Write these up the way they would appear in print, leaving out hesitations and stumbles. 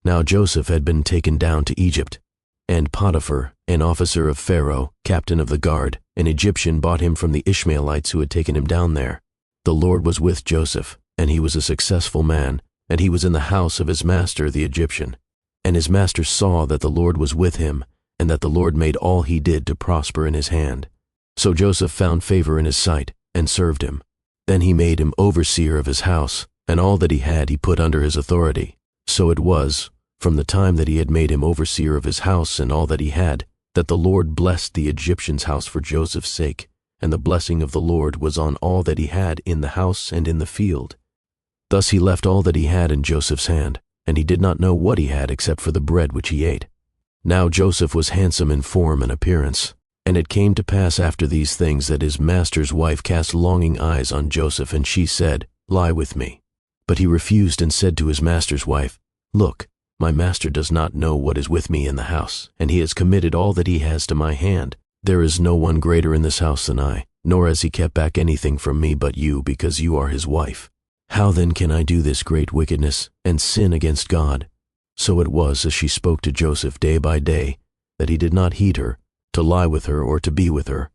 Now Joseph had been taken down to Egypt, and Potiphar, an officer of Pharaoh, captain of the guard, an Egyptian, bought him from the Ishmaelites who had taken him down there. The Lord was with Joseph, and he was a successful man, and he was in the house of his master the Egyptian. And his master saw that the Lord was with him, and that the Lord made all he did to prosper in his hand. So Joseph found favor in his sight, and served him. Then he made him overseer of his house, and all that he had he put under his authority. So it was, from the time that he had made him overseer of his house and all that he had, that the Lord blessed the Egyptian's house for Joseph's sake, and the blessing of the Lord was on all that he had in the house and in the field. Thus he left all that he had in Joseph's hand, and he did not know what he had except for the bread which he ate. Now Joseph was handsome in form and appearance, and it came to pass after these things that his master's wife cast longing eyes on Joseph, and she said, "Lie with me." But he refused and said to his master's wife, "Look, my master does not know what is with me in the house, and he has committed all that he has to my hand. There is no one greater in this house than I, nor has he kept back anything from me but you, because you are his wife. How then can I do this great wickedness and sin against God?" So it was, as she spoke to Joseph day by day, that he did not heed her, to lie with her or to be with her.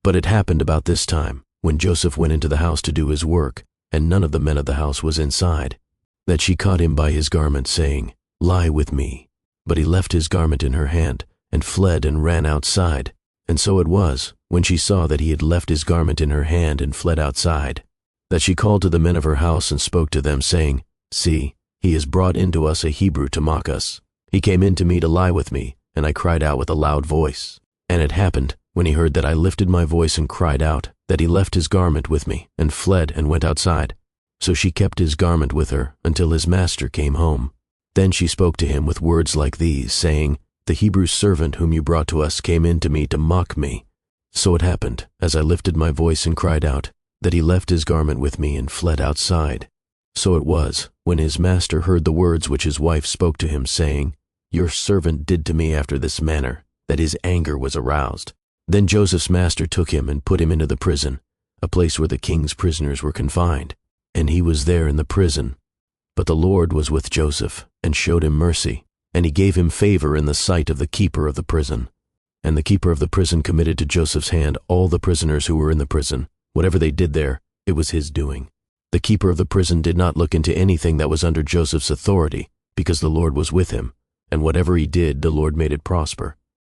But it happened about this time, when Joseph went into the house to do his work, and none of the men of the house was inside, that she caught him by his garment, saying, "Lie with me." But he left his garment in her hand, and fled and ran outside. And so it was, when she saw that he had left his garment in her hand and fled outside, that she called to the men of her house and spoke to them, saying, "See, he has brought into us a Hebrew to mock us. He came in to me to lie with me, and I cried out with a loud voice. And it happened, when he heard that I lifted my voice and cried out, that he left his garment with me, and fled and went outside. So she kept his garment with her until his master came home. Then she spoke to him with words like these, saying, "The Hebrew servant whom you brought to us came in to me to mock me." So it happened, as I lifted my voice and cried out, that he left his garment with me and fled outside. So it was, when his master heard the words which his wife spoke to him, saying, "Your servant did to me after this manner," that his anger was aroused. Then Joseph's master took him and put him into the prison, a place where the king's prisoners were confined, and he was there in the prison. But the Lord was with Joseph, and showed him mercy, and he gave him favor in the sight of the keeper of the prison. And the keeper of the prison committed to Joseph's hand all the prisoners who were in the prison. Whatever they did there, it was his doing. The keeper of the prison did not look into anything that was under Joseph's authority, because the Lord was with him, and whatever he did, the Lord made it prosper.